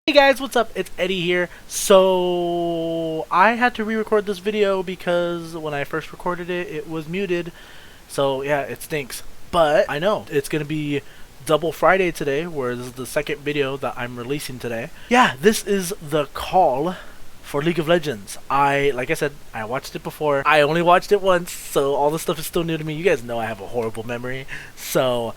Hey guys, what's up? It's Eddie here. So I had to re-record this video because when I first recorded it, it was muted. So yeah, it stinks. But I know it's gonna be double Friday today, where this is the second video that I'm releasing today. Yeah, this is the call for League of Legends. Like I said, I watched it before. I only watched it once, so all this stuff is still new to me. You guys know I have a horrible memory. So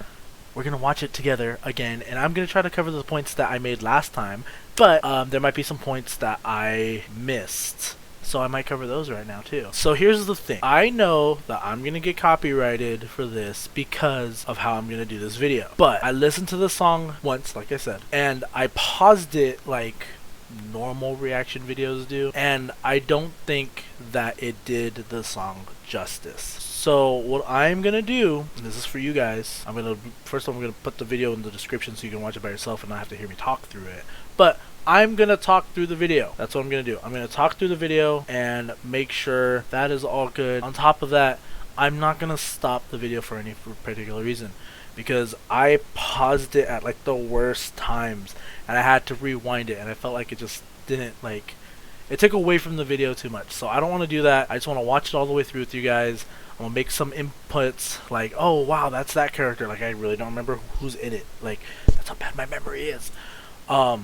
we're gonna watch it together again, and I'm gonna try to cover the points that I made last time, but there might be some points that I missed, so I might cover those right now too. So here's the thing. I know that I'm gonna get copyrighted for this because of how I'm gonna do this video, but I listened to the song once, like I said, and I paused it like normal reaction videos do, and I don't think that it did the song justice. So what I'm gonna do, and this is for you guys, first I'm gonna put the video in the description so you can watch it by yourself and not have to hear me talk through it. But I'm gonna talk through the video. That's what I'm gonna do. I'm gonna talk through the video and make sure that is all good. On top of that, I'm not gonna stop the video for any particular reason, because I paused it at like the worst times and I had to rewind it, and I felt like it just didn't it took away from the video too much. So I don't want to do that. I just want to watch it all the way through with you guys. I'm gonna make some inputs like, oh wow, that's that character. Like, I really don't remember who's in it. Like, that's how bad my memory is. We're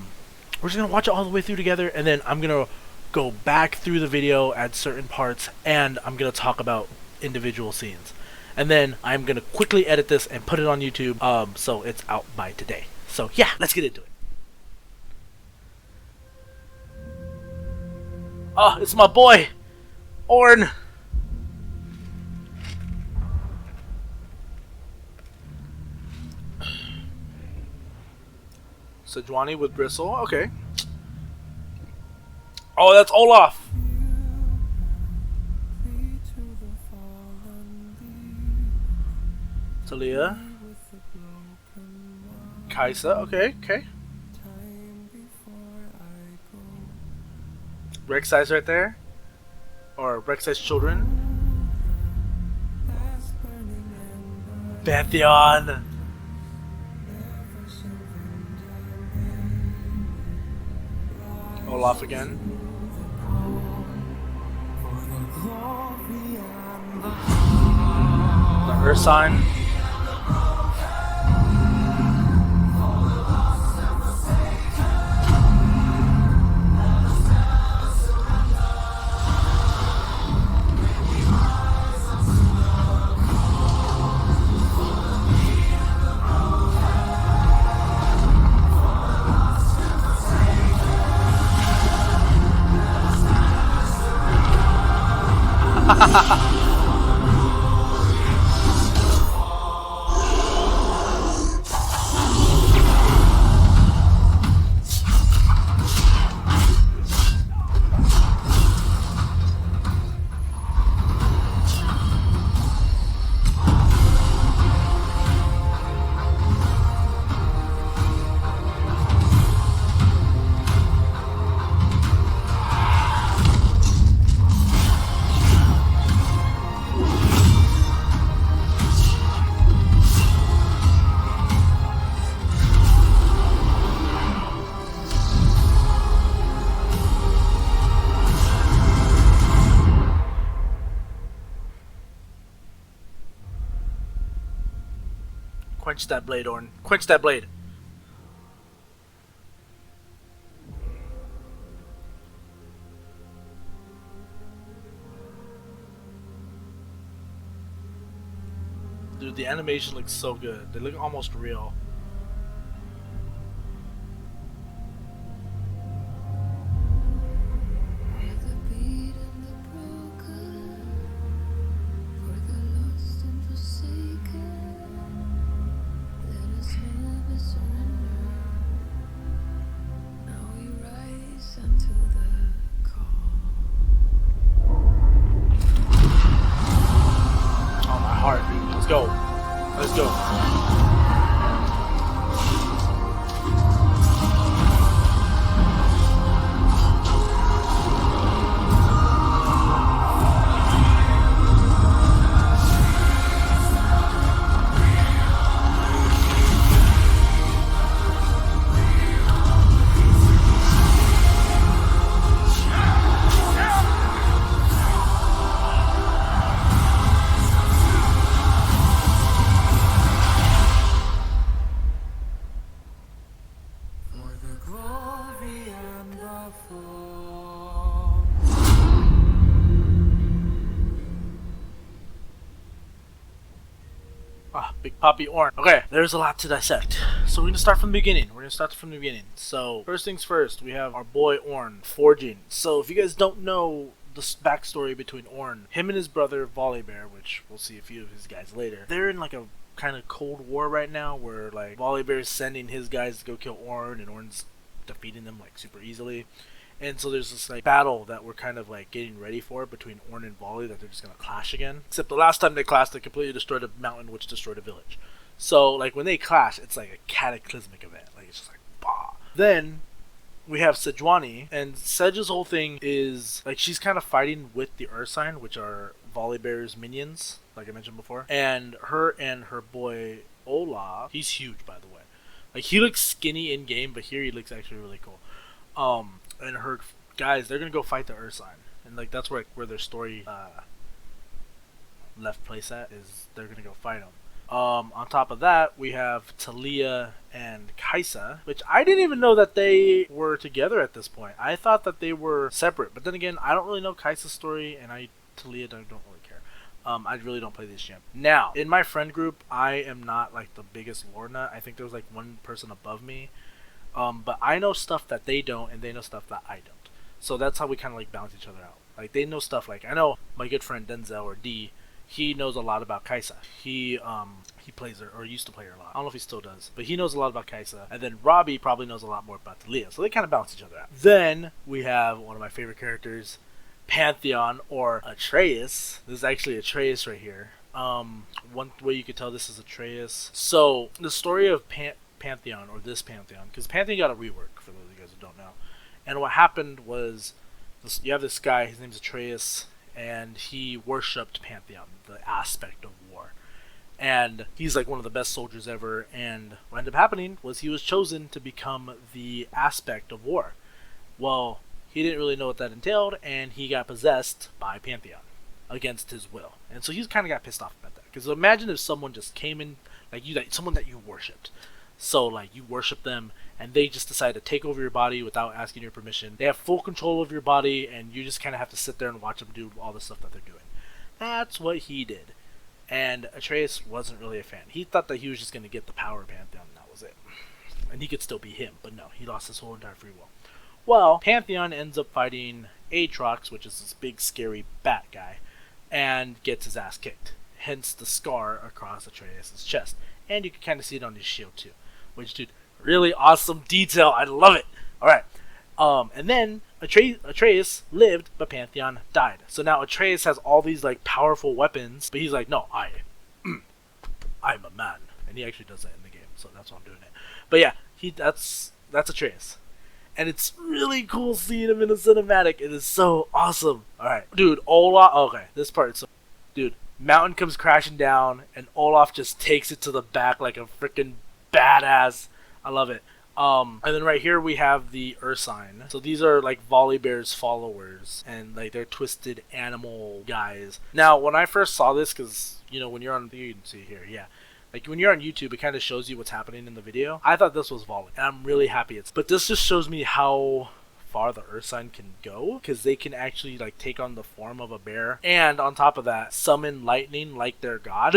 just gonna watch it all the way through together, and then I'm gonna go back through the video at certain parts, and I'm gonna talk about individual scenes. And then I'm gonna quickly edit this and put it on YouTube, so it's out by today. So yeah, let's get into it. Oh, it's my boy, Ornn. Sejuani with Bristle, okay. Oh, that's Olaf. Talia. Kai'Sa, okay. Rek'Sai's right there. Or Rek'Sai's children. Pantheon. Olaf again. The Earth sign. Quench that blade, Ornn. Quench that blade. Dude, the animation looks so good. They look almost real. Let's go. Let's go. Poppy Orn. Okay, there's a lot to dissect. So we're gonna start from the beginning. So first things first, we have our boy Orn forging. So if you guys don't know the backstory between Orn, him and his brother Volibear, which we'll see a few of his guys later, they're in like a kind of cold war right now, where like Volibear is sending his guys to go kill Orn, and Orn's defeating them like super easily. And so there's this like battle that we're kind of like getting ready for between Orn and Volley, that they're just gonna clash again. Except the last time they clashed, they completely destroyed a mountain, which destroyed a village. So like when they clash, it's like a cataclysmic event. Like it's just like bah. Then we have Sejuani, and Sedge's whole thing is like she's kind of fighting with the Ursine, which are Volibear's minions, like I mentioned before. And her boy Olaf, he's huge by the way. Like he looks skinny in game, but here he looks actually really cool. And her guys, they're gonna go fight the Ursine, and like that's where their story left place at, is they're gonna go fight them. On top of that, we have Talia and Kaisa, which I didn't even know that they were together at this point. I thought that they were separate, but then again, I don't really know Kaisa's story, and Talia don't really care. I really don't play this champ. Now, in my friend group, I am not like the biggest lore nut. I think there's like one person above me. But I know stuff that they don't, and they know stuff that I don't. So that's how we kind of like balance each other out. Like they know stuff like, I know my good friend Denzel, or D, he knows a lot about Kaisa. He plays her, or used to play her a lot. I don't know if he still does, but he knows a lot about Kaisa. And then Robbie probably knows a lot more about Talia. So they kind of balance each other out. Then we have one of my favorite characters, Pantheon, or Atreus. This is actually Atreus right here. One way you could tell this is Atreus. So the story of Pantheon, or this Pantheon, because Pantheon got a rework, for those of you guys who don't know. And what happened was, you have this guy, his name's Atreus, and he worshipped Pantheon, the aspect of war. And he's like one of the best soldiers ever, and what ended up happening was he was chosen to become the aspect of war. Well, he didn't really know what that entailed, and he got possessed by Pantheon against his will. And so he kind of got pissed off about that. Because imagine if someone just came in, like someone that you worshipped. So like you worship them, and they just decide to take over your body without asking your permission. They have full control of your body, and you just kind of have to sit there and watch them do all the stuff that they're doing. That's what he did. And Atreus wasn't really a fan. He thought that he was just going to get the power of Pantheon, and that was it. And he could still be him, but no, he lost his whole entire free will. Well, Pantheon ends up fighting Aatrox, which is this big scary bat guy, and gets his ass kicked. Hence the scar across Atreus' chest. And you can kind of see it on his shield too. Which, dude, really awesome detail. I love it. Alright. And then Atreus lived, but Pantheon died. So now Atreus has all these like powerful weapons, but he's like, no, I'm a man. And he actually does that in the game, so that's why I'm doing it. But yeah, that's Atreus. And it's really cool seeing him in a cinematic. It is so awesome. Alright. Dude, Olaf. Okay, this part. So, dude, mountain comes crashing down, and Olaf just takes it to the back like a freaking badass. I love it. And then right here we have the Ursine. So these are like Volibear's followers, and like they're twisted animal guys. Now, when I first saw this, because you know when you're on, you can see here, yeah. Like when you're on YouTube, it kind of shows you what's happening in the video. I thought this was Volley, and I'm really happy but this just shows me how far the Ursine can go, because they can actually like take on the form of a bear, and on top of that, summon lightning like their god,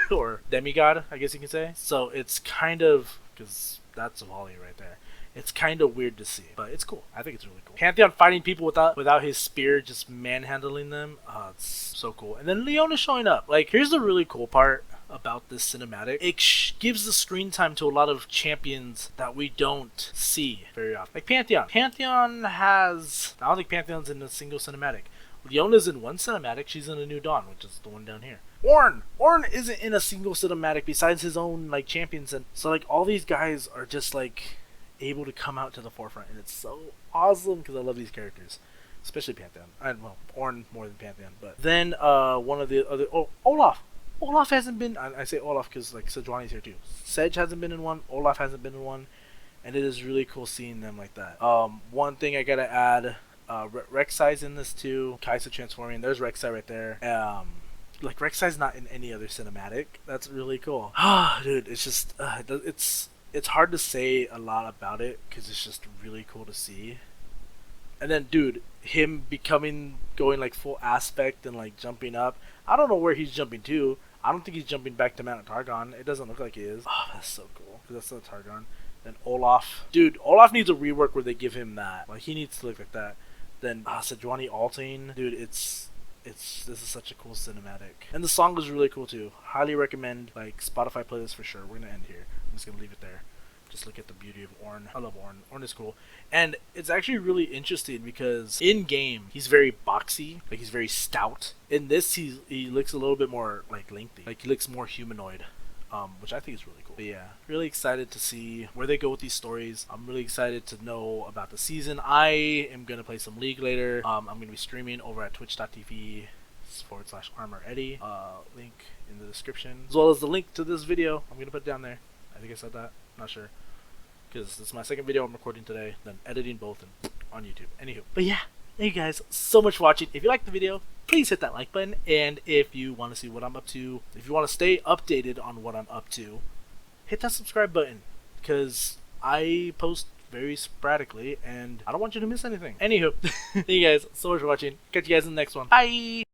or demigod, I guess you can say. So it's kind of, because that's a Volley right there. It's kind of weird to see, but it's cool. I think it's really cool. Pantheon fighting people without his spear, just manhandling them. It's so cool. And then Leona showing up. Like, here's the really cool part about this cinematic. It gives the screen time to a lot of champions that we don't see very often. Like Pantheon. Pantheon has... I don't think Pantheon's in a single cinematic. Leona's in one cinematic. She's in a New Dawn, which is the one down here. Orn isn't in a single cinematic besides his own like champions, and so like all these guys are just like able to come out to the forefront, and it's so awesome because I love these characters, especially Pantheon. Well, Orn more than Pantheon. But then one of the other Olaf hasn't been. I say Olaf because like Sejuani's here too. Sedge hasn't been in one. Olaf hasn't been in one, and it is really cool seeing them like that. One thing I gotta add, Rek'Sai's in this too. Kaisa transforming. There's Rek'Sai right there. Like Rek'Sai's not in any other cinematic. That's really cool. Dude, it's just it's hard to say a lot about it because it's just really cool to see. And then, dude, him going like full aspect and like jumping up. I don't know where he's jumping to. I don't think he's jumping back to Mount Targon. It doesn't look like he is. Oh, that's so cool. Because that's not Targon. Then Olaf. Dude, Olaf needs a rework where they give him that. Like, he needs to look like that. Then Sejuani Altain. Dude, this is such a cool cinematic. And the song is really cool too. Highly recommend, like, Spotify playlist for sure. We're gonna end here. I'm just gonna leave it there. Just look at the beauty of Ornn. I love Ornn. Ornn is cool. And it's actually really interesting because in game he's very boxy, like he's very stout. In this he looks a little bit more like lengthy. Like he looks more humanoid. Which I think is really cool. But yeah, really excited to see where they go with these stories. I'm really excited to know about the season. I am gonna play some League later. I'm gonna be streaming over at twitch.tv/ArmorEddie. Link in the description, as well as the link to this video. I'm gonna put it down there. I think I said that. Not sure, because this is my second video I'm recording today. Then editing both and on YouTube. Anywho, but yeah, thank you guys so much for watching. If you liked the video, please hit that like button, and if you want to see what I'm up to, if you want to stay updated on what I'm up to, hit that subscribe button, because I post very sporadically and I don't want you to miss anything. Anywho, thank you guys so much for watching. Catch you guys in the next one. Bye!